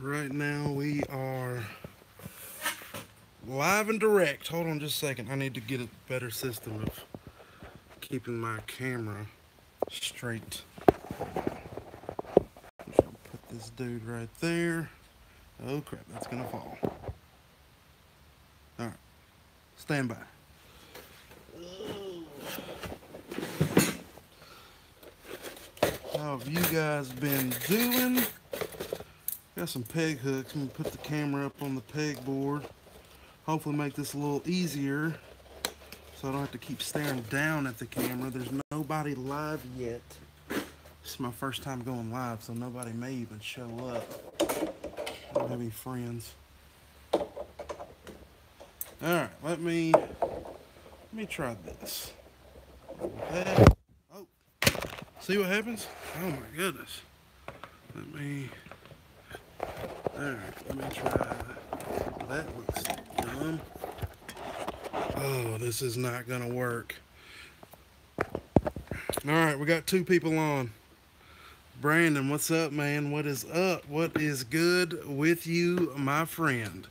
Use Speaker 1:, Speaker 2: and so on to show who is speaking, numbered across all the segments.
Speaker 1: Right now we are live and direct. Hold on just a second. I need to get a better system of keeping my camera straight. Put this dude right there. Oh crap, that's gonna fall. Alright, stand by. How have you guys been doing? Got some peg hooks. I'm gonna put the camera up on the pegboard. Hopefully make this a little easier so I don't have to keep staring down at the camera. There's nobody live yet. This is my first time going live, so nobody may even show up. I don't have any friends. Alright, let me try this. Oh, see what happens? Oh my goodness. Alright, let me try. That looks dumb. Oh, this is not gonna work. Alright, we got two people on. Brandon, what's up, man? What is up? What is good with you, my friend?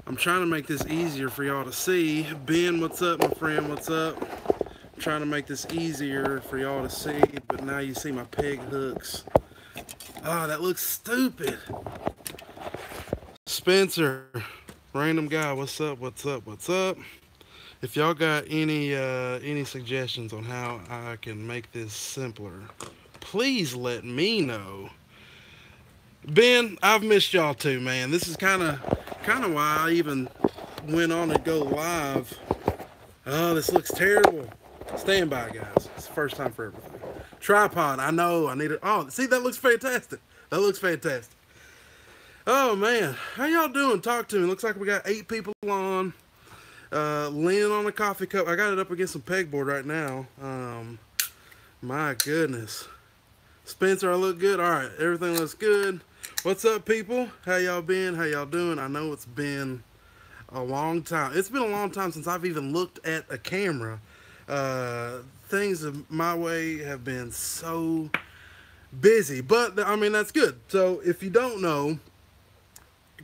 Speaker 1: I'm trying to make this easier for y'all to see. Ben, what's up, my friend? What's up? I'm trying to make this easier for y'all to see, but now you see my peg hooks. Oh, that looks stupid. Spencer, random guy, what's up? What's up? What's up? If y'all got any suggestions on how I can make this simpler, please let me know. Ben, I've missed y'all too, man. This is kind of why I even went on to go live. Oh, this looks terrible. Stand by, guys. It's the first time for everything. Tripod, I know. I need it. Oh, see, that looks fantastic. That looks fantastic. Oh, man. How y'all doing? Talk to me. Looks like we got 8 people on. Leaning on a coffee cup. I got it up against some pegboard right now. My goodness. Spencer, I look good? All right, everything looks good. What's up, people? How y'all been? How y'all doing? I know it's been a long time. It's been a long time since I've even looked at a camera. Things my way have been so busy, but I mean, that's good. So if you don't know,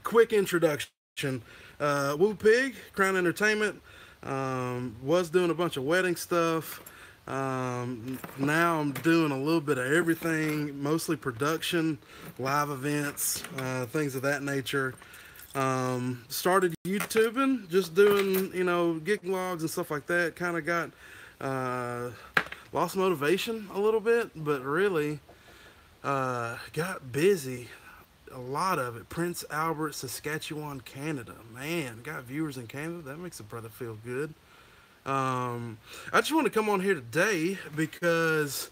Speaker 1: quick introduction. Woo Pig, Crown Entertainment, was doing a bunch of wedding stuff. Now I'm doing a little bit of everything, mostly production, live events, things of that nature. Started YouTubing, just doing, gig vlogs and stuff like that. Kind of got, lost motivation a little bit, but really, got busy. A lot of it. Prince Albert, Saskatchewan, Canada. Man, got viewers in Canada. That makes a brother feel good. I just want to come on here today because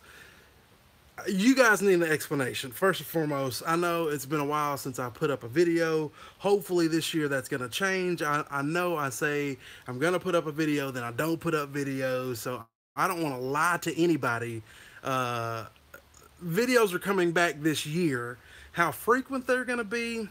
Speaker 1: you guys need an explanation. First and foremost, I know it's been a while since I put up a video. Hopefully this year that's going to change. I know I say I'm going to put up a video, then I don't put up videos, so I don't want to lie to anybody. Videos are coming back this year. How frequent they're going to be,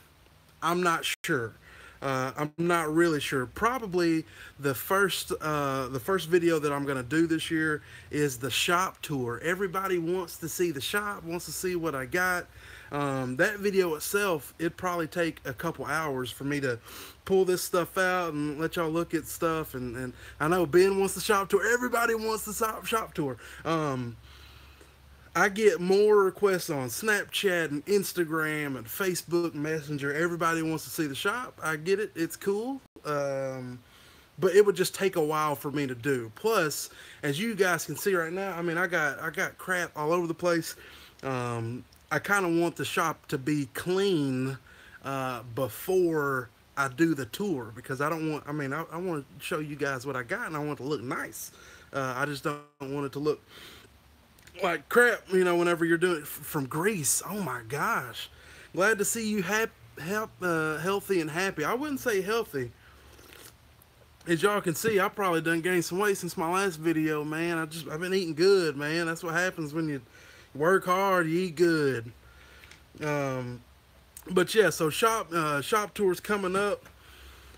Speaker 1: I'm not sure. I'm not really sure. Probably the first video that I'm going to do this year is the shop tour. Everybody wants to see the shop, wants to see what I got. That video itself, it'd probably take a couple hours for me to pull this stuff out and let y'all look at stuff. And I know Ben wants the shop tour. Everybody wants the shop tour. I get more requests on Snapchat and Instagram and Facebook Messenger. Everybody wants to see the shop. I get it. It's cool. But it would just take a while for me to do. Plus, as you guys can see right now, I mean, I got crap all over the place. I kind of want the shop to be clean before I do the tour, because I don't want, I mean, I want to show you guys what I got, and I want it to look nice. I just don't want it to look like crap, whenever you're doing it from Greece. Oh my gosh. Glad to see you healthy and happy. I wouldn't say healthy. As y'all can see, I probably done gained some weight since my last video, man. I've been eating good, man. That's what happens when you work hard, you eat good. But yeah, so shop tours coming up.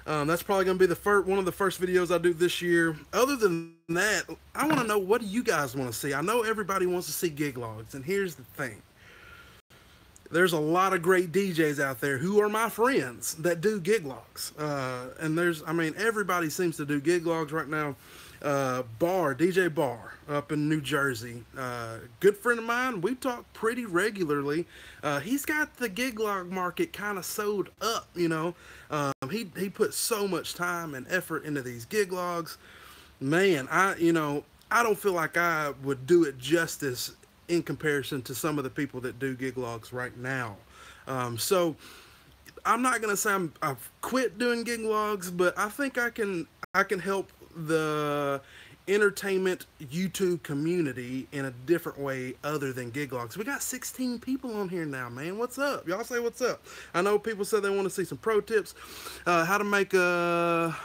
Speaker 1: That's probably going to be one of the first videos I do this year. Other than that, I want to know, what do you guys want to see? I know everybody wants to see gig logs, and here's the thing. there's a lot of great DJs out there who are my friends that do gig logs. And I mean, everybody seems to do gig logs right now. DJ Bar up in New Jersey. Good friend of mine, we talk pretty regularly. He's got the gig log market kind of sewed up, you know. He put so much time and effort into these gig logs. Man, I don't feel like I would do it justice in comparison to some of the people that do gig logs right now. So I'm not gonna say I've quit doing gig logs, but I think I can help the entertainment YouTube community in a different way other than gig logs. We got 16 people on here now, man. What's up? Y'all say what's up. I know people said they want to see some pro tips. How to make a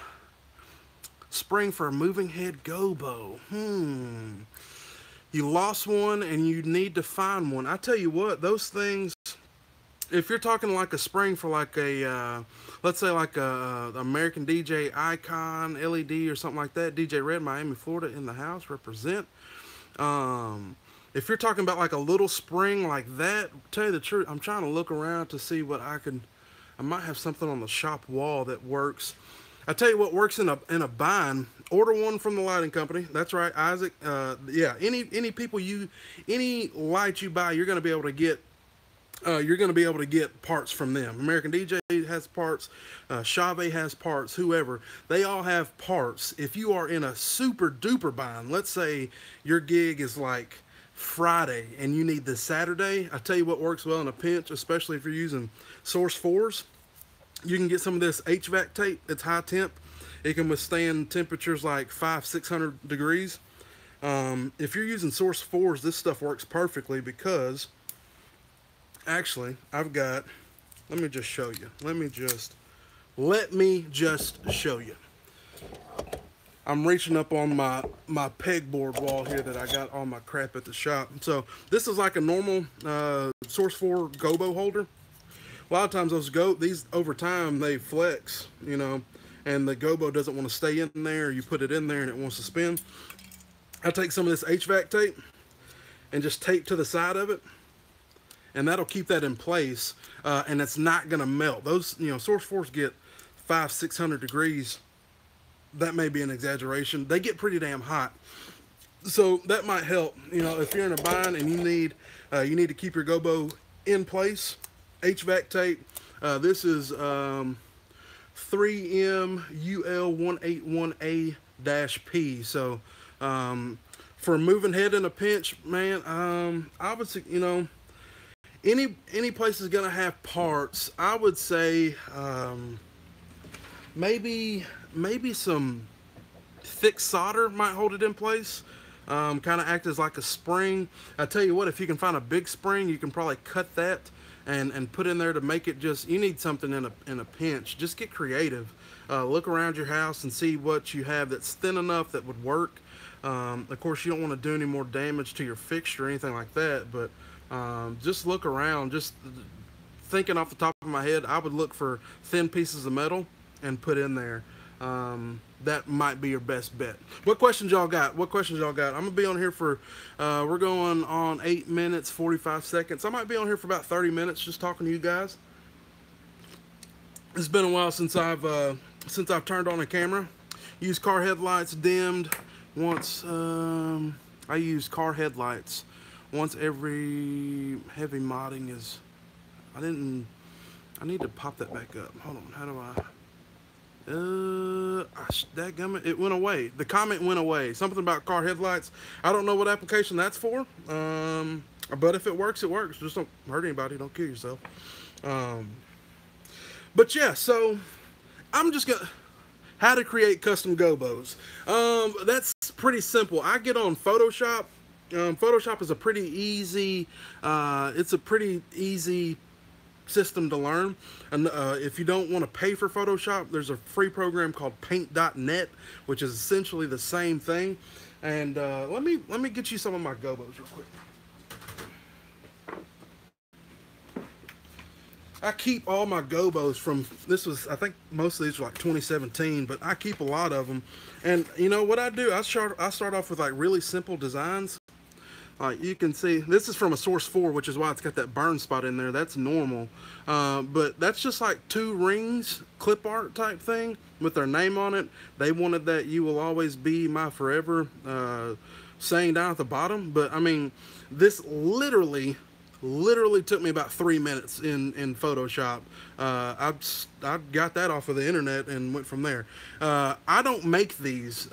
Speaker 1: spring for a moving head gobo. You lost one and you need to find one. I tell you what, those things, if you're talking like a spring for like a, let's say like a American DJ Icon LED or something like that, DJ Red, Miami, Florida, in the house, represent. If you're talking about like a little spring like that, tell you the truth, I'm trying to look around to see what I might have something on the shop wall that works. I tell you what works in a bind. Order one from the lighting company. That's right, Isaac. Yeah, any light you buy, you're going to be able to get. You're going to be able to get parts from them. American DJ has parts. Chave has parts. Whoever, they all have parts. If you are in a super duper bind, let's say your gig is like Friday and you need the Saturday. I tell you what works well in a pinch, especially if you're using Source 4s. You can get some of this HVAC tape. It's high temp. It can withstand temperatures like 500-600 degrees. If you're using Source 4s, this stuff works perfectly because, actually, I've got, let me just show you. Let me just show you. I'm reaching up on my pegboard wall here that I got all my crap at the shop. So this is like a normal Source 4 gobo holder. A lot of times these over time they flex, you know, and the gobo doesn't want to stay in there. You put it in there and it wants to spin. I take some of this HVAC tape and just tape to the side of it, and that'll keep that in place, and it's not gonna melt. Those, you know, Source 4s get 500-600 degrees. That may be an exaggeration. They get pretty damn hot, so that might help. You know, if you're in a bind and you need to keep your gobo in place. HVAC tape. This is 3M UL181A-P. So for a moving head in a pinch, man, I would say, you know, any place is gonna have parts. I would say maybe some thick solder might hold it in place. Kind of act as like a spring. I tell you what, if you can find a big spring, you can probably cut that and put in there to make it just, you need something in a pinch. Just get creative. Look around your house and see what you have that's thin enough that would work. Of course, you don't want to do any more damage to your fixture or anything like that, but just look around. Just thinking off the top of my head, I would look for thin pieces of metal and put in there. That might be your best bet. What questions y'all got? I'm gonna be on here for we're going on 8 minutes 45 seconds. I might be on here for about 30 minutes just talking to you guys. It's been a while since I've turned on a camera. Use car headlights dimmed once. I use car headlights once every heavy modding is. I need to pop that back up. Hold on. How do I? Dadgummit, it went away. The comment went away. Something about car headlights. I don't know what application that's for. But if it works, it works. Just don't hurt anybody. Don't kill yourself. But yeah, so I'm just gonna how to create custom gobos. That's pretty simple. I get on Photoshop. Photoshop is a pretty easy. It's a pretty easy system to learn. And if you don't want to pay for Photoshop, there's a free program called paint.net, which is essentially the same thing. And let me get you some of my gobos real quick. I keep all my gobos from, I think most of these were like 2017, but I keep a lot of them. And you know what I do? I start off with like really simple designs. You can see, this is from a Source 4, which is why it's got that burn spot in there. That's normal. But that's just like 2 rings, clip art type thing with their name on it. They wanted that "You will always be my forever" saying down at the bottom. But I mean, this literally took me about 3 minutes in Photoshop. I got that off of the internet and went from there. I don't make these.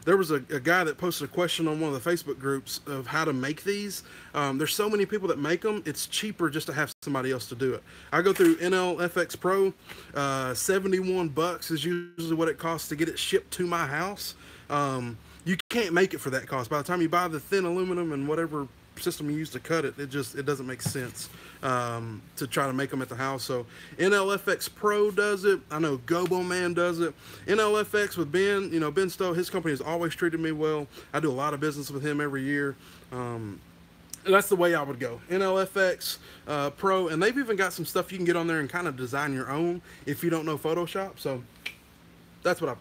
Speaker 1: There was a guy that posted a question on one of the Facebook groups of how to make these. There's so many people that make them, it's cheaper just to have somebody else to do it. I go through NLFX Pro, $71 is usually what it costs to get it shipped to my house. You can't make it for that cost. By the time you buy the thin aluminum and whatever system you use to cut it, it doesn't make sense to try to make them at the house. So NLFX Pro does it. I know Gobo Man does it. NLFX with Ben, Ben Stowe, his company has always treated me well. I do a lot of business with him every year. That's the way I would go. NLFX Pro, and they've even got some stuff you can get on there and kind of design your own if you don't know Photoshop. So that's what I do.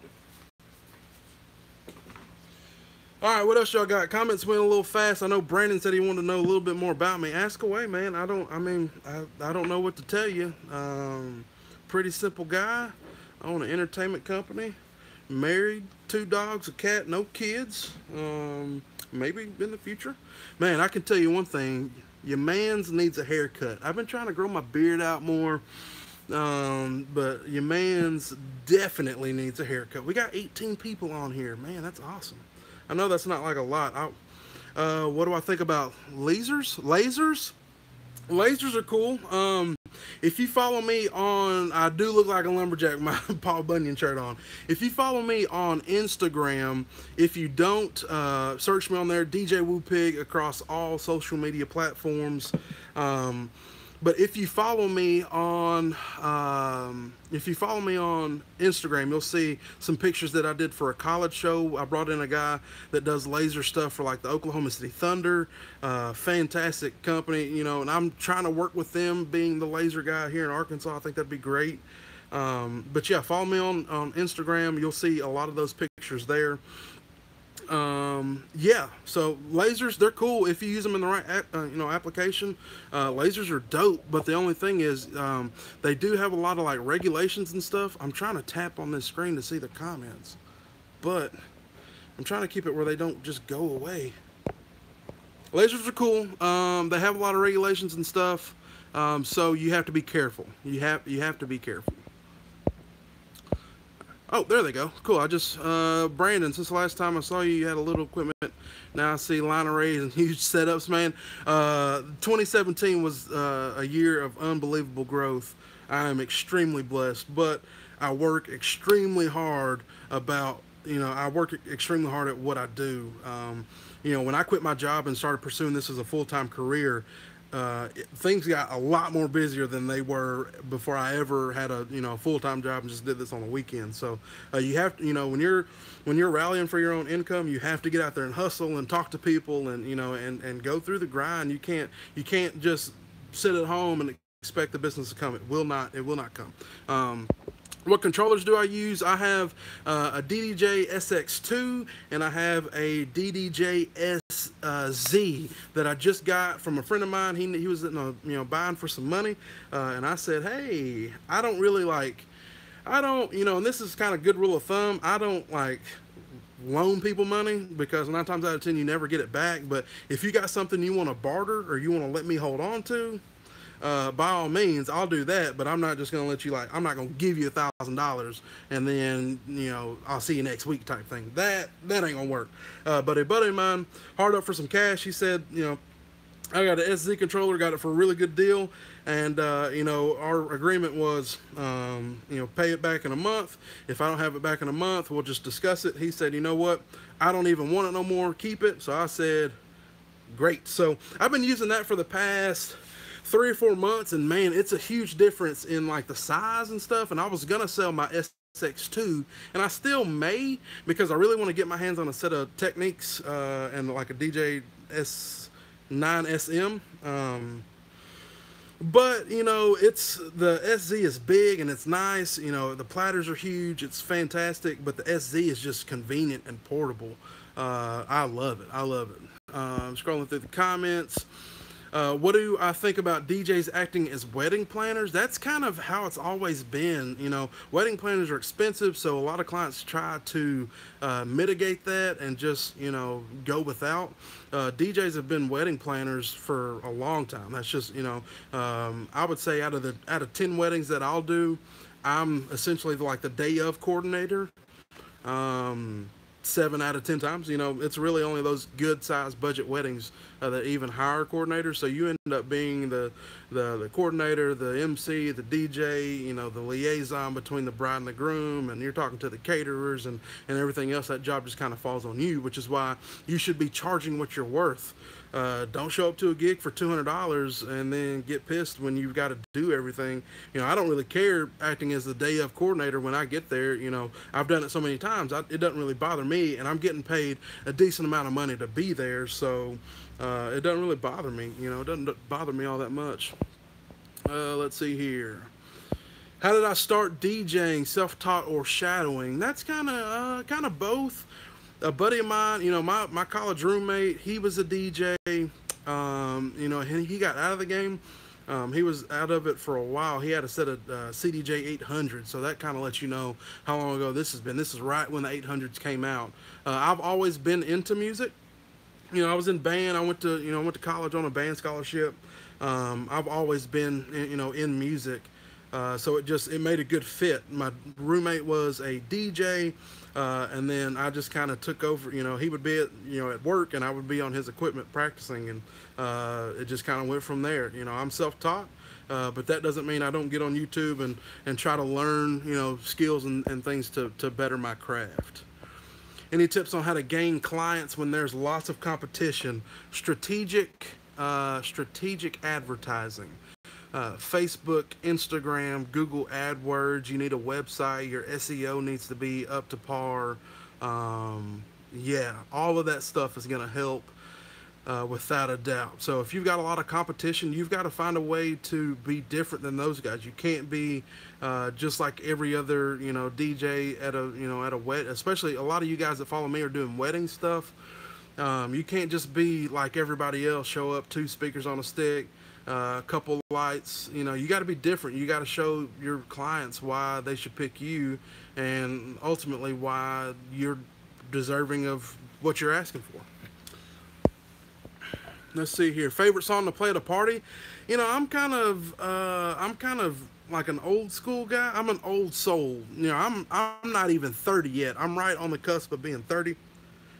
Speaker 1: All right, what else y'all got? Comments went a little fast. I know Brandon said he wanted to know a little bit more about me. Ask away, man. I don't know what to tell you. Pretty simple guy. I own an entertainment company. Married, 2 dogs, a cat, no kids. Maybe in the future. Man, I can tell you one thing. Your man's needs a haircut. I've been trying to grow my beard out more. But your man's definitely needs a haircut. We got 18 people on here. Man, that's awesome. I know that's not like a lot. What do I think about lasers? Lasers are cool. If you follow me on, I do look like a lumberjack with my Paul Bunyan shirt on. If you follow me on Instagram, if you don't, search me on there, DJ Woo Pig, across all social media platforms. But if you follow me on Instagram, you'll see some pictures that I did for a college show. I brought in a guy that does laser stuff for like the Oklahoma City Thunder. Fantastic company, and I'm trying to work with them, being the laser guy here in Arkansas. I think that'd be great. But yeah, follow me on Instagram. You'll see a lot of those pictures there. Yeah, so lasers, they're cool if you use them in the right application. Lasers are dope, but the only thing is they do have a lot of like regulations and stuff. I'm trying to tap on this screen to see the comments, but I'm trying to keep it where they don't just go away. Lasers are cool. They have a lot of regulations and stuff, so you have to be careful. You have to be careful. Oh, there they go. Cool. Brandon, since the last time I saw you, you had a little equipment. Now I see line arrays and huge setups, man. 2017 was a year of unbelievable growth. I am extremely blessed, but I work extremely hard at what I do. When I quit my job and started pursuing this as a full-time career, things got a lot more busier than they were before I ever had a full-time job and just did this on the weekend. So you have to, when you're rallying for your own income, you have to get out there and hustle and talk to people and and go through the grind. You can't just sit at home and expect the business to come. It will not come. What controllers do I use? I have a DDJ SX2 and I have a DDJ SZ that I just got from a friend of mine. He was buying for some money, and I said, hey, and this is kind of good rule of thumb. I don't like loan people money because 9 times out of 10 you never get it back. But if you got something you want to barter or you want to let me hold on to, by all means, I'll do that, but I'm not just going to let you I'm not going to give you $1,000 and then, I'll see you next week type thing. That ain't going to work. But a buddy of mine, hard up for some cash, he said, I got an SZ controller, got it for a really good deal. And, our agreement was, pay it back in a month. If I don't have it back in a month, we'll just discuss it. He said, you know what? I don't even want it no more. Keep it. So I said, great. So I've been using that for the past 3 or 4 months, and man, it's a huge difference in like the size and stuff. And I was gonna sell my SX2, and I still may, because I really want to get my hands on a set of Techniques and like a DJ S9SM. But it's the SZ is big and it's nice. The platters are huge. It's fantastic, but the SZ is just convenient and portable. I love it. Scrolling through the comments. What do I think about DJs acting as wedding planners? That's kind of how it's always been. Wedding planners are expensive, so a lot of clients try to mitigate that and just go without. DJs have been wedding planners for a long time. That's just I would say out of 10 weddings that I'll do, I'm essentially like the day of coordinator. 7 out of 10 times. It's really only those good sized budget weddings that even hire coordinators. So you end up being the coordinator, the MC, the DJ, the liaison between the bride and the groom, and you're talking to the caterers and everything else. That job just kind of falls on you, which is why you should be charging what you're worth. Don't show up to a gig for $200 and then get pissed when you've got to do everything. I don't really care acting as the day of coordinator when I get there. I've done it so many times. It doesn't really bother me, and I'm getting paid a decent amount of money to be there, so it doesn't really bother me. It doesn't bother me all that much. Let's see here. How did I start DJing? Self-taught or shadowing? That's kind of both. A buddy of mine, my college roommate, he was a DJ. He got out of the game. He was out of it for a while. He had a set of CDJ 800, so that kind of lets you know how long ago this has been. This is right when the 800s came out. I've always been into music. I was in band. I went to college on a band scholarship. I've always been, in music. So it made a good fit. My roommate was a DJ, and then I just kind of took over. He would be at work, and I would be on his equipment practicing, and it just kind of went from there. I'm self-taught, but that doesn't mean I don't get on YouTube and try to learn skills and things to better my craft. Any tips on how to gain clients when there's lots of competition? Strategic advertising. Facebook, Instagram, Google AdWords. You need a website. Your SEO needs to be up to par. All of that stuff is going to help without a doubt. So if you've got a lot of competition, you've got to find a way to be different than those guys. You can't be just like every other DJ at a wedding. Especially a lot of you guys that follow me are doing wedding stuff. You can't just be like everybody else. Show up, 2 speakers on a stick. A couple lights. You got to be different. You got to show your clients why they should pick you, and ultimately why you're deserving of what you're asking for. Let's see here. Favorite song to play at a party? I'm kind of like an old school guy. I'm an old soul. I'm not even 30 yet. I'm right on the cusp of being 30.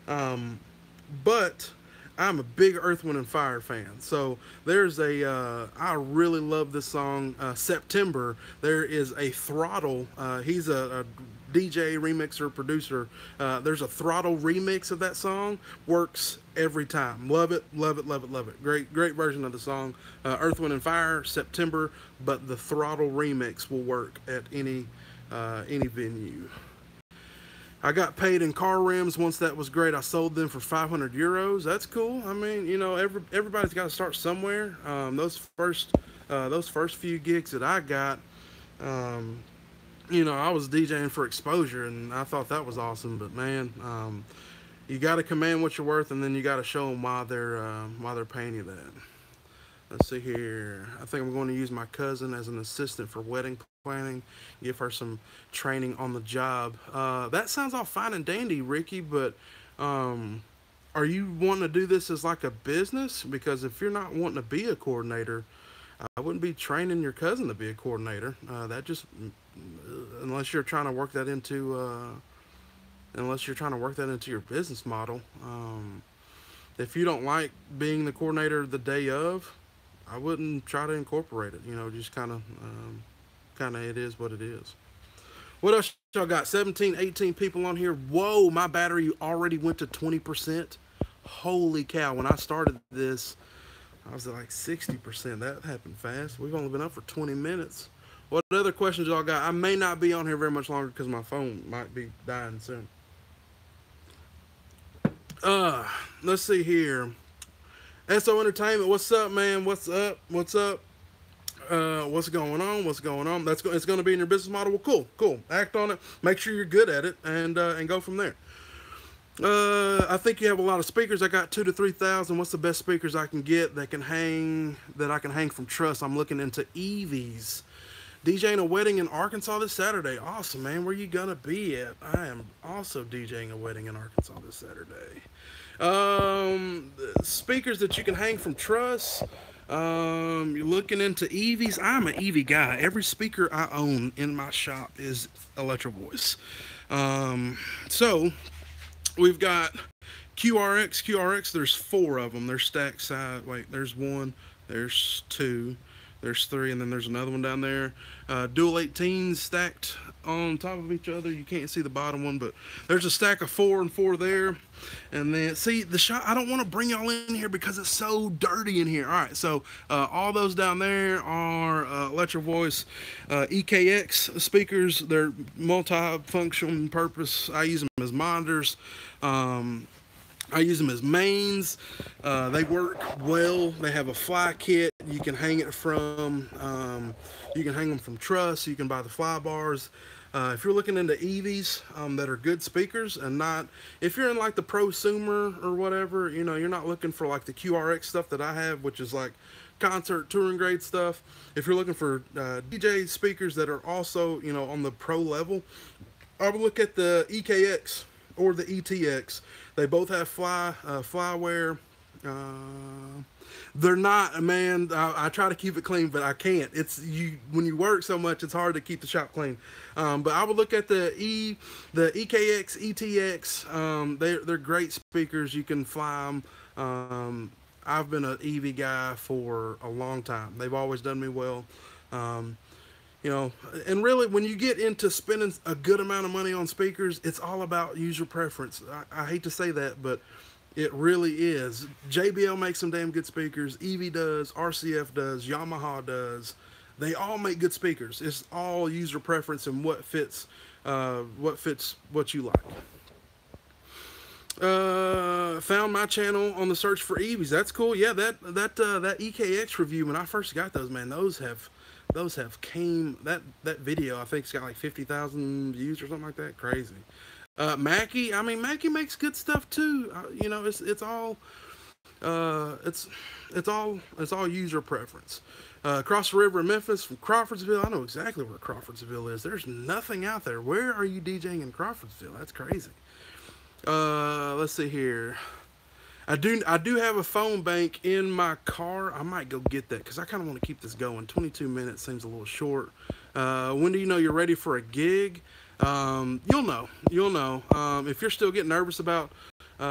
Speaker 1: But I'm a big Earth, Wind, and Fire fan. So there's I really love this song, September. There is a Throttle. He's a DJ, remixer, producer. There's a Throttle remix of that song. Works every time. Love it, love it, love it, love it. Great version of the song. Earth, Wind, and Fire, September. But the Throttle remix will work at any venue. I got paid in car rims once. That was great. I sold them for 500 euros. That's cool. I mean, everybody's got to start somewhere. Those first few gigs that I got, I was DJing for exposure, and I thought that was awesome. But man, you got to command what you're worth, and then you got to show them why they're paying you that. Let's see here. I think I'm going to use my cousin as an assistant for wedding planning. Give her some training on the job. That sounds all fine and dandy, Ricky, but are you wanting to do this as like a business? Because if you're not wanting to be a coordinator, I wouldn't be training your cousin to be a coordinator. That just, unless you're trying to work that into your business model. If you don't like being the coordinator the day of, I wouldn't try to incorporate it. Just kind of it is what it is. What else y'all got? 17, 18 people on here. Whoa, my battery already went to 20%. Holy cow. When I started this, I was at like 60%. That happened fast. We've only been up for 20 minutes. What other questions y'all got? I may not be on here very much longer because my phone might be dying soon. Let's see here. SO Entertainment, what's up, man? What's up? What's going on? It's going to be in your business model. Well, cool. Act on it. Make sure you're good at it, and go from there. I think you have a lot of speakers. I got 2 to 3 thousand. What's the best speakers I can get that I can hang from truss? I'm looking into EVs. DJing a wedding in Arkansas this Saturday. Awesome, man. Where you gonna be at? I am also DJing a wedding in Arkansas this Saturday. Speakers that you can hang from truss. You're looking into EVs. I'm an EV guy. Every speaker I own in my shop is Electro Voice. So we've got QRX. There's 4 of them. They're stacked side. Wait, there's 1. There's 2. There's 3, and then there's another one down there. Dual 18s stacked on top of each other. You can't see the bottom one, but there's a stack of 4 and 4 there. And then, see, the shot, I don't want to bring y'all in here because it's so dirty in here. All right, so all those down there are Electro Voice EKX speakers. They're multi-function purpose. I use them as monitors. I use them as mains. They work well. They have a fly kit. You can hang it from. You can hang them from truss. You can buy the fly bars. If you're looking into EVs that are good speakers and not, if you're in like the prosumer or whatever, you know, you're not looking for like the QRX stuff that I have, which is like concert touring grade stuff. If you're looking for DJ speakers that are also, you know, on the pro level, I would look at the EKX or the ETX. They both have flyware. They're not, man. I try to keep it clean, but I can't. It's you when you work so much, it's hard to keep the shop clean. But I would look at the EKX, ETX. They're great speakers. You can fly them. I've been an EV guy for a long time. They've always done me well. You know, and really, when you get into spending a good amount of money on speakers, it's all about user preference. I hate to say that, but it really is. JBL makes some damn good speakers. EV does. RCF does. Yamaha does. They all make good speakers. It's all user preference and what fits what you like. Found my channel on the search for EVs. That's cool. Yeah, that EKX review, when I first got those, man, those have came, that video I think it's got like 50,000 views or something like that. Crazy. Mackie, I mean, Mackie makes good stuff too. You know, it's all user preference. Across the river in Memphis from Crawfordsville. I know exactly where Crawfordsville is. There's nothing out there. Where are you DJing in Crawfordsville? That's crazy. Let's see here. I do have a phone bank in my car. I might go get that because I kind of want to keep this going. 22 minutes seems a little short. When do you know you're ready for a gig? You'll know. If you're still getting nervous about talking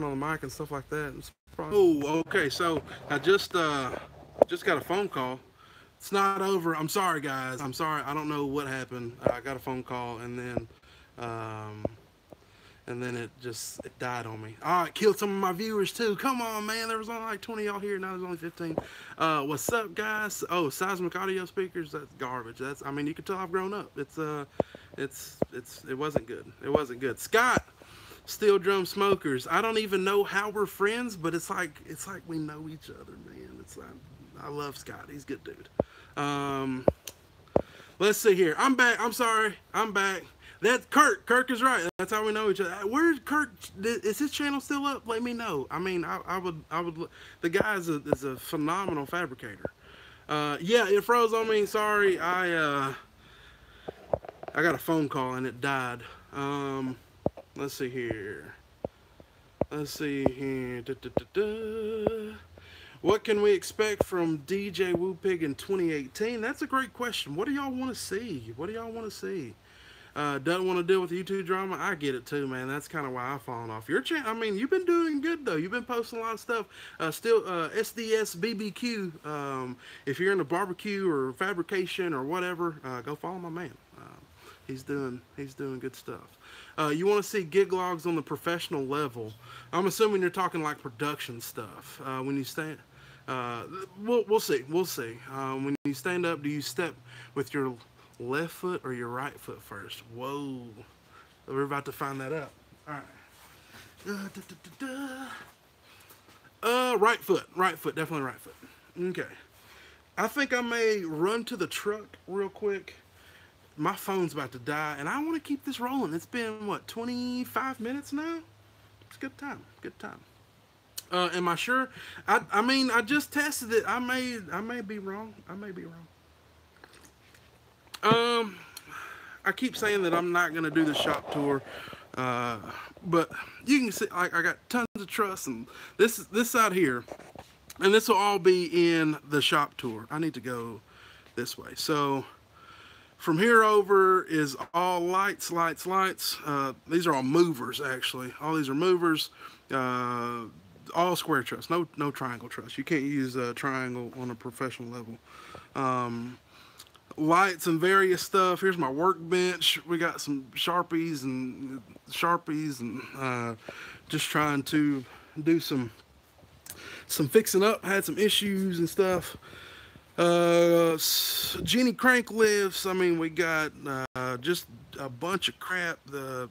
Speaker 1: on the mic and stuff like that. It's probably... Oh, okay. So I just got a phone call. It's not over. I'm sorry, guys. I'm sorry. I don't know what happened. I got a phone call and then it died on me. Oh, it killed some of my viewers too. Come on, man. There was only like 20 y'all here. Now there's only 15. What's up, guys? Oh, seismic audio speakers. That's garbage. I mean, you can tell I've grown up. It wasn't good. It wasn't good. Scott, Steel Drum Smokers. I don't even know how we're friends, but it's like we know each other, man. It's like, I love Scott. He's a good dude. Let's see here. I'm back. I'm sorry. I'm back. That's Kirk. Kirk is right. That's how we know each other. Where's Kirk? Is his channel still up? Let me know. I mean, I would. The guy is a phenomenal fabricator. Yeah, it froze on me. Sorry. I got a phone call and it died. Let's see here. What can we expect from DJ Woopig in 2018? That's a great question. What do y'all want to see? Doesn't want to deal with YouTube drama. I get it too, man. That's kind of why I've fallen off your channel. I mean, you've been doing good though. You've been posting a lot of stuff. Still, SDS BBQ. If you're into barbecue or fabrication or whatever, go follow my man. He's doing good stuff. You want to see gig logs on the professional level? I'm assuming you're talking like production stuff. When you stand, we'll see. When you stand up, do you step with your left foot or your right foot first? Whoa, we're about to find that out. All right. Right foot, definitely right foot. Okay. I think I may run to the truck real quick. my phone's about to die, and I want to keep this rolling. It's been what 25 minutes now. It's good time. Good time. Am I sure? I mean, I just tested it. I may be wrong. I may be wrong. Um, I keep saying that I'm not gonna do the shop tour, uh, but you can see I got tons of truss, and this side here, and this will all be in the shop tour. I need to go this way. So from here over is all lights, lights, lights. These are all movers, actually. All these are movers. Uh, all square truss, no triangle truss. You can't use a triangle on a professional level. Um, Lights and various stuff. Here's my workbench. We got some sharpies and just trying to do some fixing up. Had some issues and stuff. Genie crank lifts. I mean, we got just a bunch of crap. The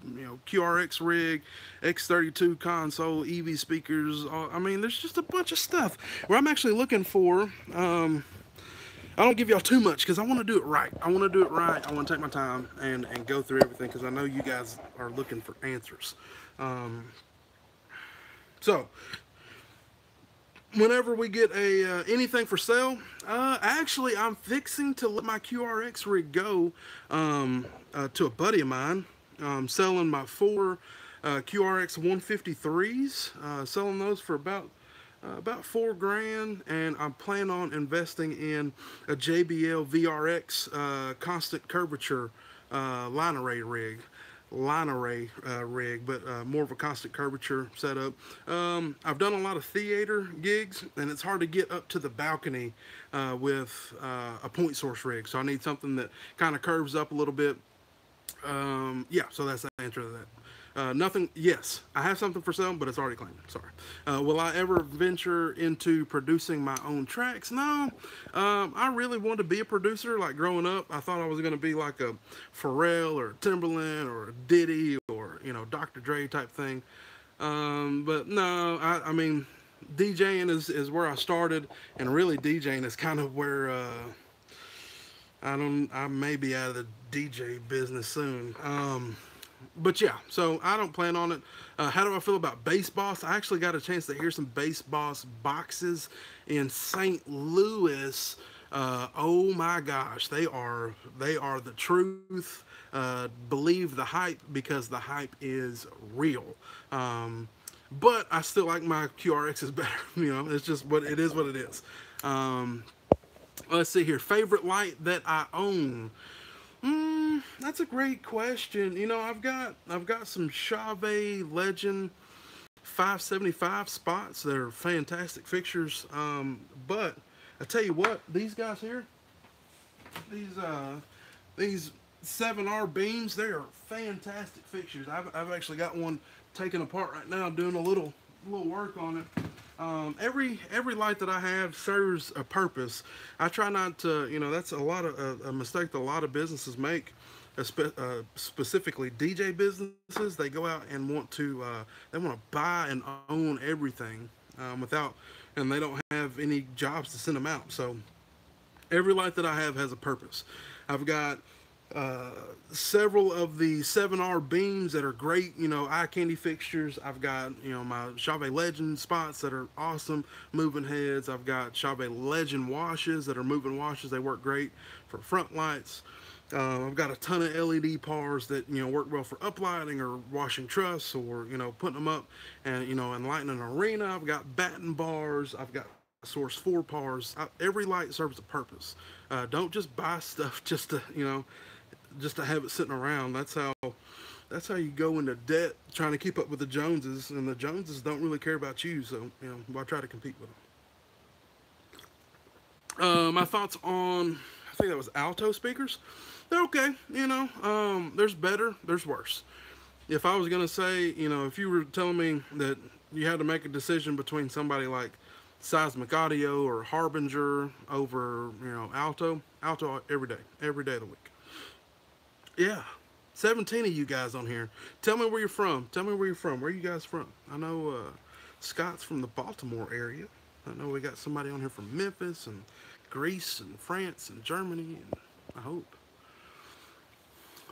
Speaker 1: QRX rig, X32 console, EV speakers. I mean, there's just a bunch of stuff. Where I'm actually looking for. I don't give y'all too much because I want to do it right. I want to do it right. I want to take my time and go through everything because I know you guys are looking for answers. So whenever we get a anything for sale, actually I'm fixing to let my QRX rig go to a buddy of mine. Selling my four QRX 153s, selling those for about $4 grand, and I'm planning on investing in a JBL VRX constant curvature line array rig. But more of a constant curvature setup. I've done a lot of theater gigs, and it's hard to get up to the balcony with a point source rig. So I need something that kind of curves up a little bit. Yeah, so that's the answer to that. Nothing. Yes, I have something for sale, but it's already claimed. Sorry. Will I ever venture into producing my own tracks? No. I really wanted to be a producer. Like growing up, I thought I was going to be like a Pharrell or Timberland or a Diddy or Dr. Dre type thing. But no. I mean, DJing is where I started, and really DJing is kind of where I may be out of the DJ business soon. But yeah, so I don't plan on it. How do I feel about Bass Boss? I actually got a chance to hear some Bass Boss boxes in St. Louis. Oh my gosh, they are the truth. Believe the hype because the hype is real. But I still like my QRXs better. It's just what it is. What it is. Let's see here. Favorite light that I own. That's a great question. I've got some Chauvet Legend 575 spots that are fantastic fixtures. But I tell you what, these guys here, these 7R beams, they are fantastic fixtures. I've actually got one taken apart right now, doing a little work on it. Every light that I have serves a purpose. I try not to, that's a mistake that a lot of businesses make, specifically DJ businesses. They go out and want to buy and own everything and they don't have any jobs to send them out. So every light that I have has a purpose. I've got several of the 7R beams that are great, eye candy fixtures. I've got, my Chauvet Legend spots that are awesome, moving heads. I've got Chauvet Legend washes that are moving washes. They work great for front lights. I've got a ton of LED pars that, work well for uplighting or washing truss or, putting them up and, enlightening an arena. I've got batten bars. I've got Source 4 pars. Every light serves a purpose. Don't just buy stuff just to have it sitting around. That's how you go into debt trying to keep up with the Joneses, and the Joneses don't really care about you. So I try to compete with them. My thoughts on, I think that was alto speakers. They're okay. There's better, there's worse. If I was gonna say, if you were telling me that you had to make a decision between somebody like Seismic Audio or Harbinger over alto every day of the week. Yeah, 17 of you guys on here. Tell me where you're from. Where are you guys from? I know Scott's from the Baltimore area. I know we got somebody on here from Memphis and Greece and France and Germany, and I hope.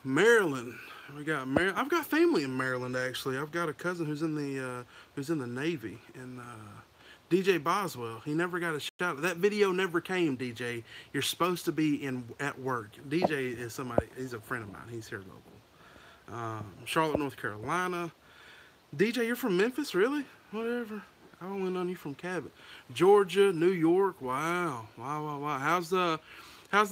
Speaker 1: Maryland. We got I've got family in Maryland actually. I've got a cousin who's in the Navy, and DJ Boswell. He never got a shout. That video never came. DJ, you're supposed to be in at work. DJ is somebody. He's a friend of mine. He's here local. Charlotte, North Carolina. DJ, you're from Memphis, really? Whatever. I only known you from Cabot. Georgia, New York. Wow, wow, wow, wow. How's the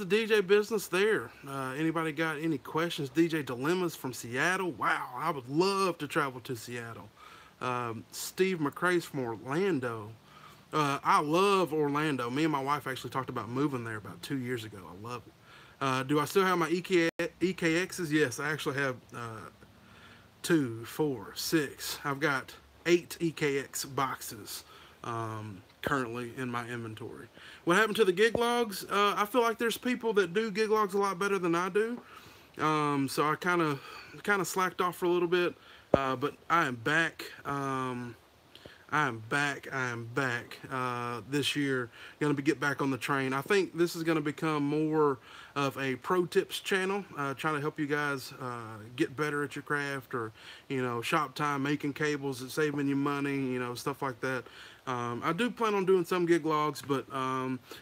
Speaker 1: DJ business there? Anybody got any questions? DJ Dilemmas from Seattle. Wow, I would love to travel to Seattle. Steve McCrae's from Orlando. I love Orlando. Me and my wife actually talked about moving there about 2 years ago. I love it. Do I still have my EKXs? Yes, I actually have 2, 4, 6. I've got 8 EKX boxes currently in my inventory. What happened to the gig logs? I feel like there's people that do gig logs a lot better than I do. So I kind of slacked off for a little bit, but I am back. I am back this year. Going to get back on the train. I think this is going to become more of a pro tips channel, trying to help you guys get better at your craft, or shop time, making cables, and saving you money, stuff like that. I do plan on doing some gig logs, but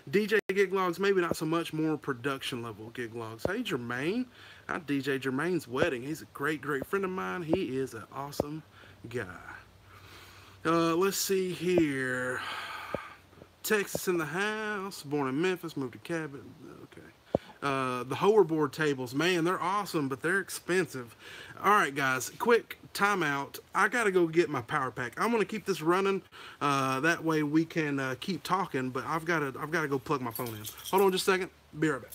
Speaker 1: DJ gig logs, maybe not so much, more production level gig logs. Hey Jermaine, I DJ Jermaine's wedding. He's a great friend of mine. He is an awesome guy. Let's see here. Texas in the house. Born in Memphis, moved to Cabot. Okay. The hoverboard tables, man, they're awesome, but they're expensive. All right, guys, quick timeout. I gotta go get my power pack. I'm gonna keep this running. That way we can keep talking. But I've gotta go plug my phone in. Hold on just a second. Be right back.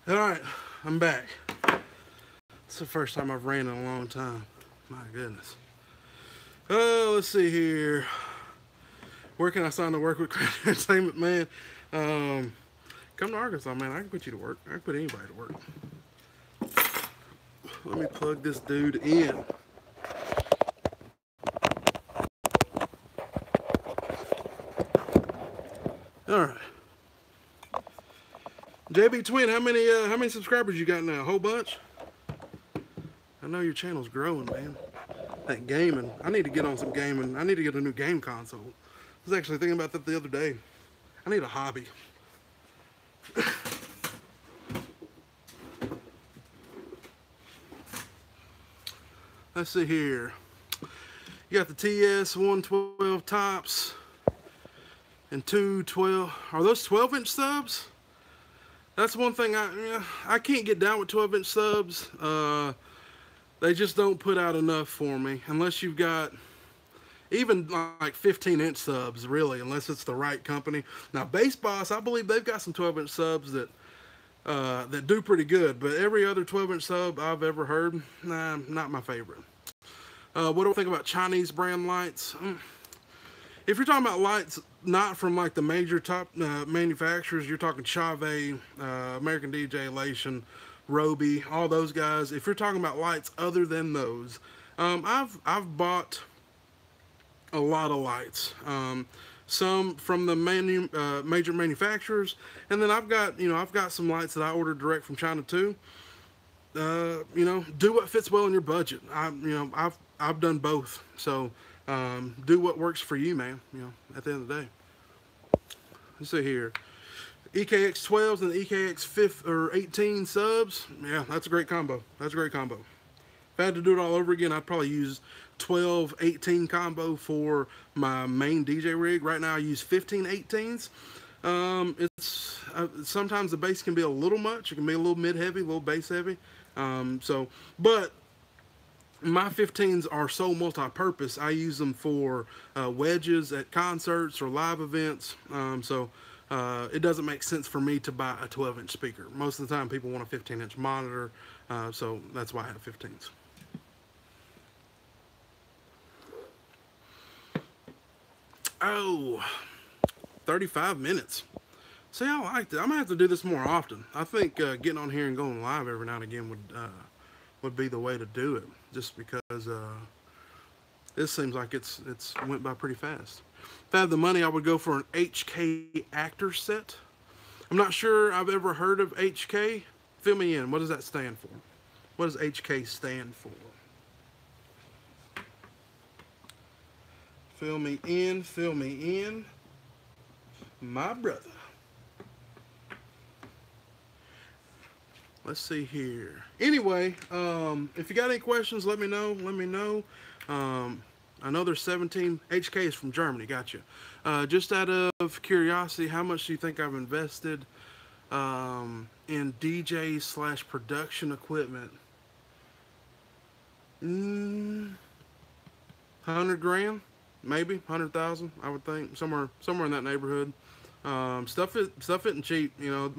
Speaker 1: All right, I'm back. It's the first time I've ran in a long time. My goodness. Let's see here. Where can I sign to work with Crash Entertainment, man? Come to Arkansas, man. I can put you to work. I can put anybody to work. Let me plug this dude in. All right. JB Twin, how many subscribers you got now? A whole bunch? I know your channel's growing, man. That gaming. I need to get on some gaming. I need to get a new game console. I was actually thinking about that the other day. I need a hobby. Let's see here. You got the TS 112 tops and 212. Are those 12-inch subs? That's one thing I can't get down with 12-inch subs. They just don't put out enough for me unless you've got even like 15-inch subs, really, unless it's the right company. Now, Bass Boss, I believe they've got some 12-inch subs that do pretty good, but every other 12-inch sub I've ever heard, nah, not my favorite. What do I think about Chinese brand lights? If you're talking about lights not from like the major top manufacturers, you're talking Chauvet, American DJ, Elation, Roby, all those guys. If you're talking about lights other than those, I've bought a lot of lights. Some from the major manufacturers, and then I've got some lights that I ordered direct from China too. Do what fits well in your budget. I've done both, so do what works for you, man. At the end of the day. Let's see here. EKX 12s and the EKX 18 subs. Yeah, that's a great combo. That's a great combo. If I had to do it all over again, I'd probably use 12-18 combo for my main DJ rig. Right now I use 15 18s. It's sometimes the bass can be a little much. It can be a little mid-heavy, a little bass heavy. But my 15s are so multi-purpose. I use them for wedges at concerts or live events. it doesn't make sense for me to buy a 12-inch speaker. Most of the time, people want a 15-inch monitor, so that's why I have 15s. Oh, 35 minutes. See, I liked it. I'm gonna have to do this more often. I think getting on here and going live every now and again would be the way to do it. Just because this seems like it's went by pretty fast. If I had the money, I would go for an HK actor set. I'm not sure I've ever heard of HK. Fill me in. What does that stand for? What does HK stand for? Fill me in. Fill me in. My brother. Let's see here. Anyway, if you got any questions, let me know. Let me know. I know there's 17 HKs from Germany. Gotcha. Just out of curiosity, how much do you think I've invested in DJ / production equipment? 100 grand, maybe 100,000. I would think somewhere in that neighborhood. Stuff isn't cheap. You know,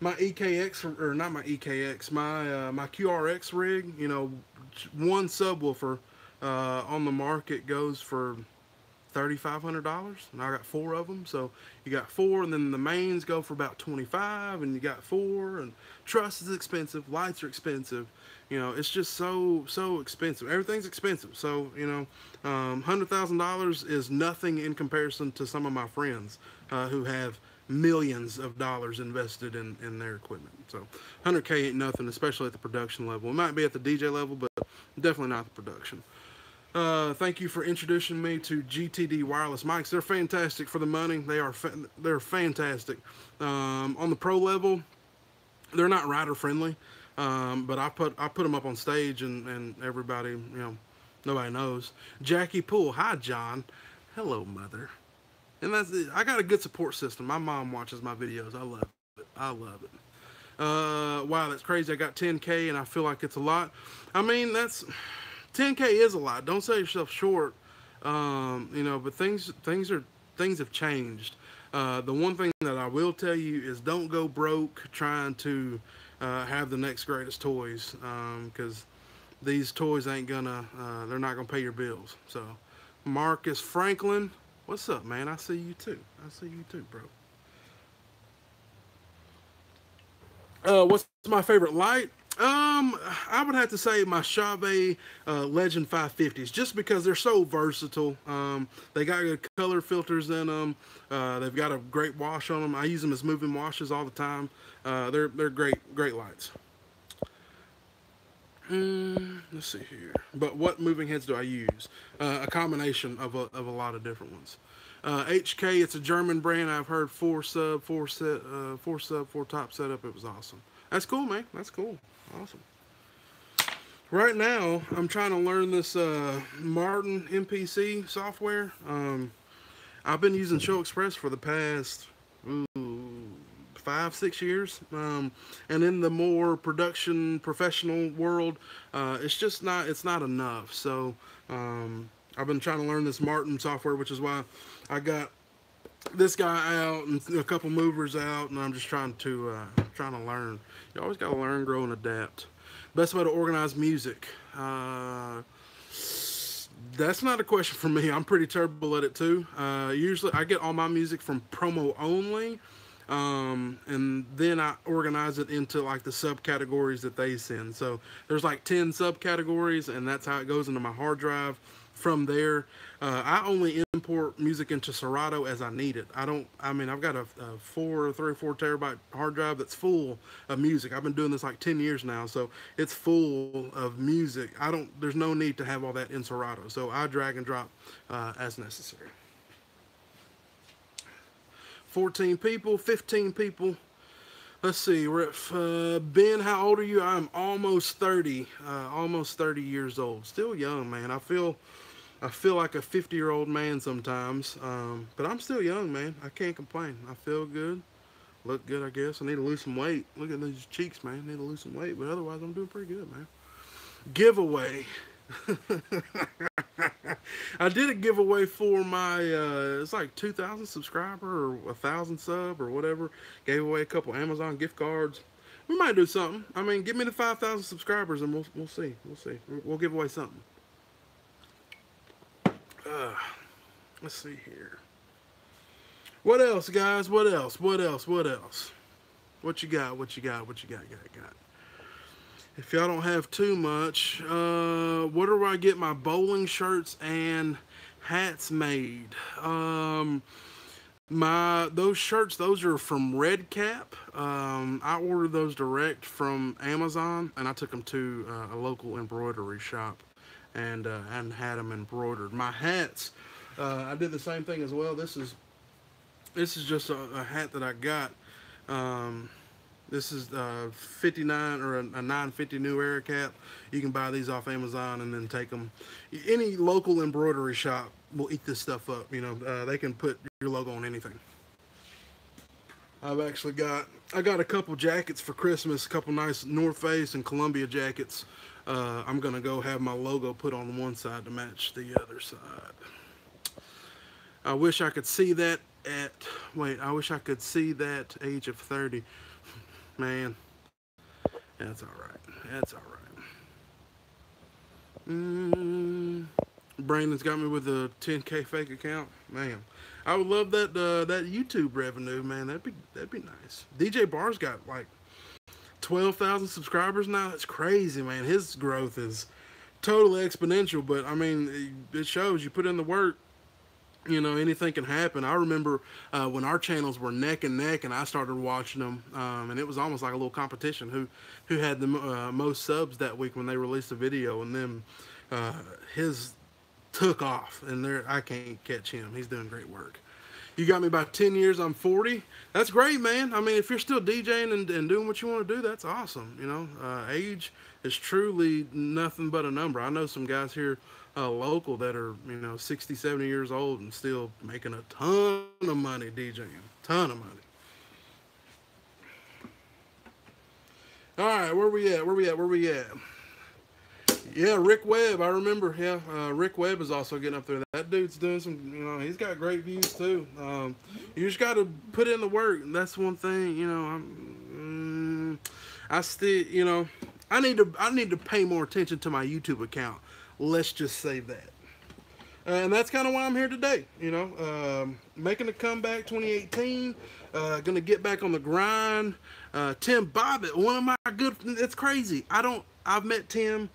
Speaker 1: my EKX, or not my EKX, my QRX rig, you know, one subwoofer on the market goes for $3,500, and I got 4 of them. So you got 4, and then the mains go for about 25, and you got 4, and truss is expensive, lights are expensive. You know, it's just so expensive. Everything's expensive. So, you know, $100,000 is nothing in comparison to some of my friends who have millions of dollars invested in their equipment. So 100K ain't nothing, especially at the production level. It might be at the DJ level, but definitely not the production. Thank you for introducing me to GTD wireless mics. They're fantastic for the money. They're fantastic. On the pro level, they're not rider friendly, but I put them up on stage, and everybody, you know, nobody knows. Jackie Poole, hi John, hello mother. And that's it. I got a good support system. My mom watches my videos. I love it. I love it. Wow, that's crazy. I got 10K, and I feel like it's a lot. I mean, 10K is a lot. Don't sell yourself short. You know, but things have changed. The one thing that I will tell you is don't go broke trying to have the next greatest toys, because these toys ain't gonna, they're not gonna pay your bills. So, Marcus Franklin, what's up, man? I see you too. I see you too, bro. What's my favorite light? I would have to say my Chauvet Legend 550s, just because they're so versatile. They got good color filters in them. They've got a great wash on them. I use them as moving washes all the time. They're great lights. Let's see here. But what moving heads do I use? A combination of a lot of different ones. HK, it's a German brand. I've heard 4 sub, 4 top setup. It was awesome. That's cool, man. That's cool. Awesome. Right now, I'm trying to learn this Martin MPC software. I've been using Show Express for the past 5-6 years, and in the more production professional world, it's not enough. So I've been trying to learn this Martin software, which is why I got this guy out and a couple movers out, and I'm just trying to learn. You always got to learn, grow, and adapt. Best way to organize music. That's not a question for me. I'm pretty terrible at it too. Usually I get all my music from promo only, and then I organize it into like the subcategories that they send. So there's like 10 subcategories, and that's how it goes into my hard drive. From there, I only import music into Serato as I need it. I've got a 3 or 4 terabyte hard drive that's full of music. I've been doing this like 10 years now, so it's full of music. There's no need to have all that in Serato, so I drag and drop as necessary. 14 people, 15 people. Let's see, we're at, Ben, how old are you? I'm almost 30 years old. Still young, man. I feel like a 50-year-old man sometimes, but I'm still young, man. I can't complain. I feel good, look good, I guess. I need to lose some weight. Look at these cheeks, man. I need to lose some weight, but otherwise I'm doing pretty good, man. Giveaway. I did a giveaway for my, it's like 2,000 subscriber or 1,000 sub or whatever. Gave away a couple Amazon gift cards. We might do something. I mean, give me the 5,000 subscribers and we'll see. We'll see. We'll give away something. Uh, let's see here. What else, guys? What else? What else? What else? What you got? What you got? What you got? Got? If y'all don't have too much, where do I get my bowling shirts and hats made? Those shirts, those are from Red Cap. I ordered those direct from Amazon, and I took them to a local embroidery shop, and had them embroidered. My hats, I did the same thing as well. This is just a hat that I got. This is 59 or a 950 New Era cap. You can buy these off Amazon and then take them. Any local embroidery shop will eat this stuff up. You know, they can put your logo on anything. I got a couple jackets for Christmas, a couple nice North Face and Columbia jackets. I'm gonna go have my logo put on one side to match the other side. I wish I could see that I wish I could see that age of 30. Man, that's all right. That's all right. Brandon's got me with a 10K fake account. Man, I would love that that YouTube revenue, man. That'd be nice. DJ Barr's got like 12,000 subscribers now. That's crazy, man. His growth is totally exponential. But I mean, it shows you put in the work. You know, anything can happen. I remember when our channels were neck and neck, and I started watching them, and it was almost like a little competition who had the most subs that week when they released a video, and then his took off, and I can't catch him. He's doing great work. You got me about 10 years. I'm 40. That's great, man. I mean, if you're still DJing and doing what you want to do, that's awesome. You know, age is truly nothing but a number. I know some guys here local that are, you know, 60, 70 years old and still making a ton of money DJing. Ton of money. All right, where we at? Yeah, Rick Webb, I remember. Yeah, Rick Webb is also getting up there. That dude's doing some, you know, he's got great views too. You just got to put in the work. And that's one thing, you know. I still, you know, I need to pay more attention to my YouTube account. Let's just say that. And that's kind of why I'm here today. You know, making a comeback 2018. Gonna get back on the grind. Tim Bobbitt, one of my good. It's crazy. I've met Tim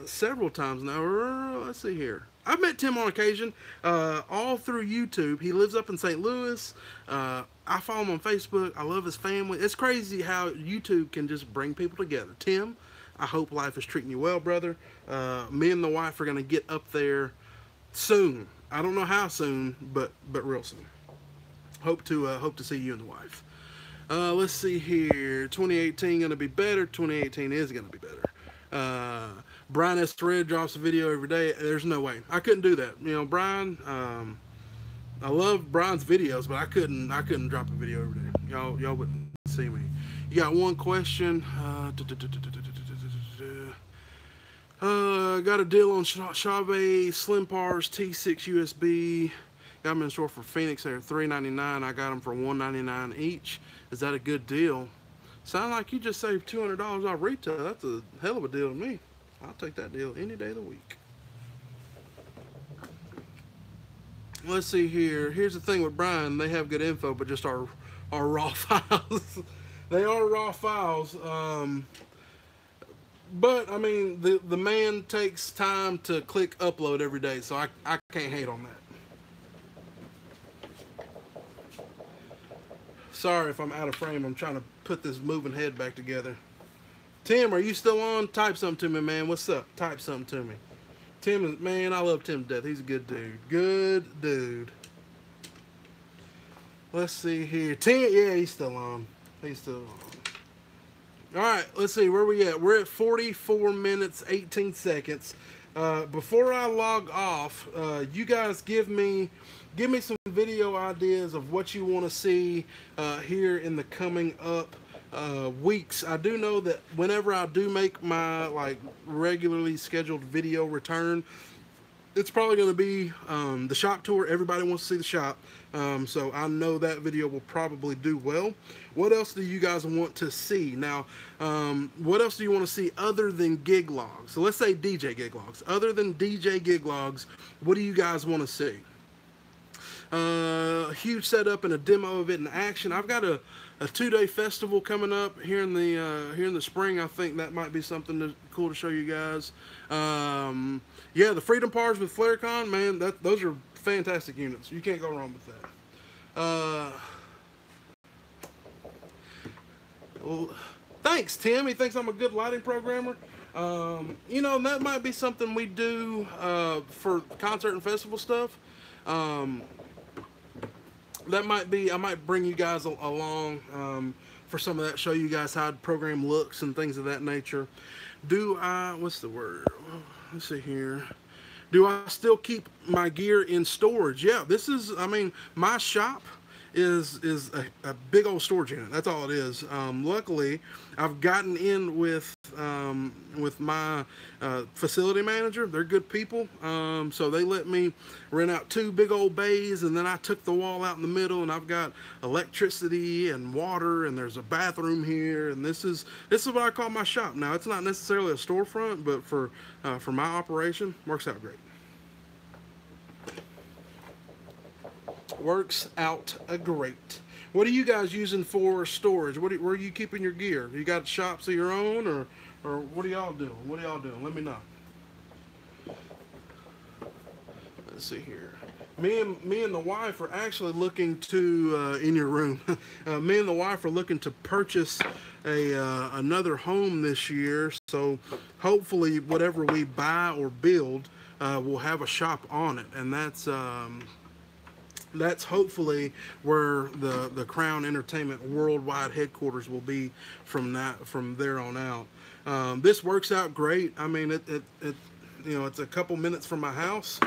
Speaker 1: several times now. Let's see here. I've met Tim on occasion, all through YouTube. He lives up in St. Louis. I follow him on Facebook. I love his family. It's crazy how YouTube can just bring people together. Tim, I hope life is treating you well, brother. Me and the wife are gonna get up there soon. I don't know how soon, but real soon. Hope to see you and the wife. Let's see here. 2018 gonna be better. 2018 is gonna be better. Brian S. Red drops a video every day. There's no way I couldn't do that. You know, Brian. I love Brian's videos, but I couldn't drop a video every day. Y'all wouldn't see me. You got one question. Got a deal on Chauvet Slim Pars T6 USB. Got them in store for Phoenix. They're $3.99. I got them for $1.99 each. Is that a good deal? Sound like you just saved $200 off retail. That's a hell of a deal to me. I'll take that deal any day of the week. Let's see here. Here's the thing with Brian. They have good info, but just our raw files. They are raw files. But, I mean, the man takes time to click upload every day, so I can't hate on that. Sorry if I'm out of frame. I'm trying to put this moving head back together. Tim, are you still on? Type something to me, man. What's up? Type something to me. Tim, man, I love Tim to death. He's a good dude. Good dude. Let's see here. Tim, yeah, he's still on. He's still on. All right, let's see, where we at? We're at 44 minutes, 18 seconds. Before I log off, you guys give me some video ideas of what you want to see here in the coming up weeks. I do know that whenever I do make my regularly scheduled video return, it's probably going to be the shop tour. Everybody wants to see the shop. So I know that video will probably do well. What else do you guys want to see? Now, what else do you want to see other than gig logs? So let's say DJ gig logs. Other than DJ gig logs, what do you guys want to see? A huge setup and a demo of it in action. I've got a 2-day festival coming up here in the spring. I think that might be something cool to show you guys. Yeah, the Freedom Pars with FlareCon, man, those are fantastic units. You can't go wrong with that. Well, thanks, Tim. He thinks I'm a good lighting programmer. You know, that might be something we do for concert and festival stuff. That might be, I might bring you guys along for some of that, show you guys how the program looks and things of that nature. Do I, what's the word? Let's see here. Do I still keep my gear in storage? Yeah, this is, I mean, my shop is a big old storage unit. That's all it is. Luckily, I've gotten in with my facility manager. They're good people, so they let me rent out 2 big old bays, and then I took the wall out in the middle, and I've got electricity and water, and there's a bathroom here, and this is what I call my shop. Now, it's not necessarily a storefront, but for my operation, works out great. Works out great. What are you guys using for storage? Where are you keeping your gear? You got shops of your own, or what are y'all doing? What are y'all doing? Let me know. Let's see here. Me and the wife are actually looking to in your room. Me and the wife are looking to purchase another home this year. So hopefully, whatever we buy or build will have a shop on it, and that's hopefully where the Crown Entertainment worldwide headquarters will be from there on out. This works out great. I mean, it you know, it's a couple minutes from my house,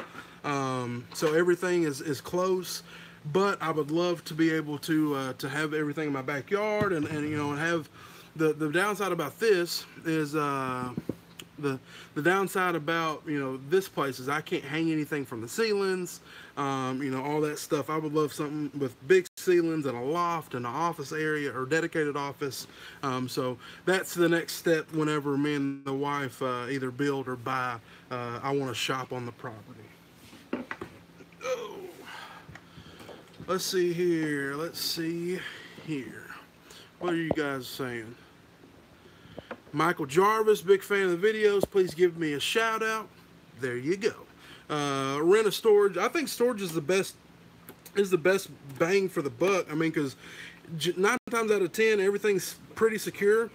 Speaker 1: so everything is close. But I would love to be able to have everything in my backyard, and you know, and have the downside about this is the downside about, you know, this place is I can't hang anything from the ceilings, you know, all that stuff. I would love something with big ceilings and a loft and an office area or dedicated office. So that's the next step whenever me and the wife either build or buy. I want to shop on the property. Oh. Let's see here. What are you guys saying? Michael Jarvis, big fan of the videos. Please give me a shout out. There you go. Rent a storage. I think storage is the best bang for the buck. I mean, because 9 times out of 10, everything's pretty secure.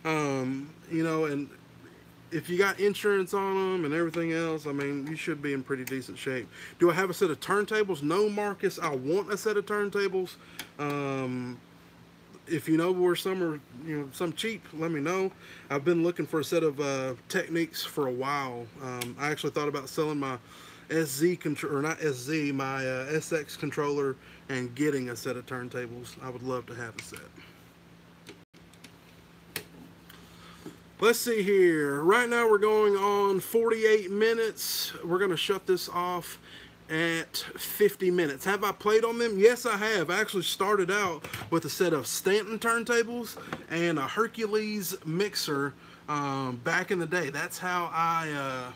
Speaker 1: You know, and if you got insurance on them and everything else, I mean, you should be in pretty decent shape. Do I have a set of turntables? No, Marcus. I want a set of turntables. If you know where some are, you know, some cheap, let me know. I've been looking for a set of Technics for a while. I actually thought about selling my SZ control, or not SZ, my SX controller, and getting a set of turntables. I would love to have a set. Let's see here. Right now we're going on 48 minutes. We're going to shut this off at 50 minutes. Have I played on them? Yes, I have. I actually started out with a set of Stanton turntables and a Hercules mixer back in the day. That's how I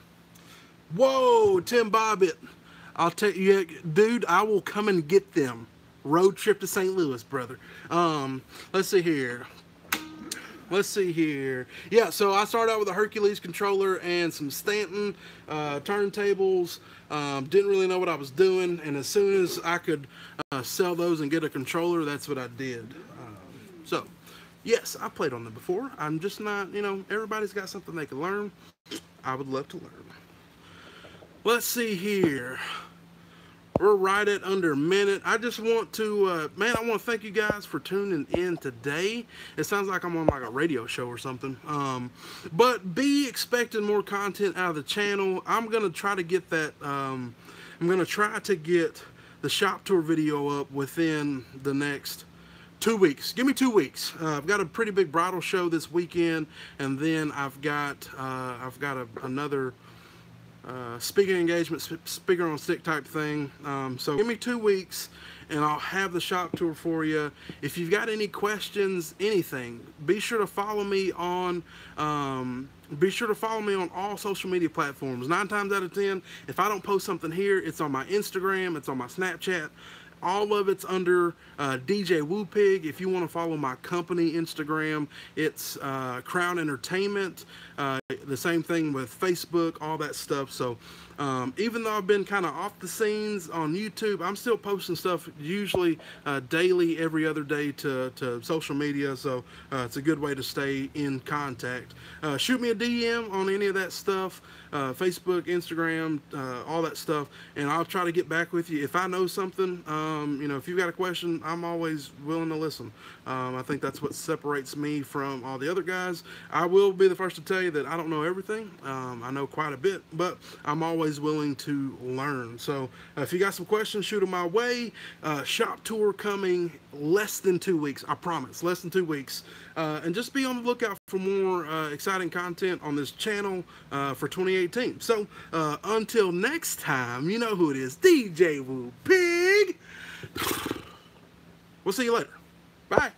Speaker 1: whoa, Tim Bobbitt, I'll tell you, dude, I will come and get them. Road trip to St. Louis, brother. Let's see here. Yeah, so I started out with a Hercules controller and some Stanton turntables. Didn't really know what I was doing, and as soon as I could sell those and get a controller, that's what I did. So, yes, I played on them before. I'm just not, you know, everybody's got something they can learn. I would love to learn. Let's see here. We're right at under a minute. I just want to, man, I want to thank you guys for tuning in today. It sounds like I'm on like a radio show or something. But be expecting more content out of the channel. I'm going to try to get that, I'm going to try to get the shop tour video up within the next 2 weeks. Give me 2 weeks. I've got a pretty big bridal show this weekend, and then I've got another speaking engagement, speaker on stick type thing. So give me 2 weeks and I'll have the shop tour for you. If you've got any questions, anything, be sure to follow me on all social media platforms. 9 times out of 10, if I don't post something here, it's on my Instagram, it's on my Snapchat. All of it's under DJ Woo Pig. If you want to follow my company Instagram, it's Crown Entertainment. The same thing with Facebook, all that stuff. So even though I've been kind of off the scenes on YouTube, I'm still posting stuff usually daily, every other day to social media. So it's a good way to stay in contact. Shoot me a DM on any of that stuff. Facebook, Instagram, all that stuff, and I'll try to get back with you if I know something. If you've got a question, I'm always willing to listen. I think that's what separates me from all the other guys. I will be the first to tell you that I don't know everything. I know quite a bit, but I'm always willing to learn. So if you got some questions, shoot them my way. Shop tour coming less than 2 weeks. I promise, less than 2 weeks. And just be on the lookout for more exciting content on this channel for 2018. So until next time, you know who it is, DJ Woo Pig. We'll see you later. Bye.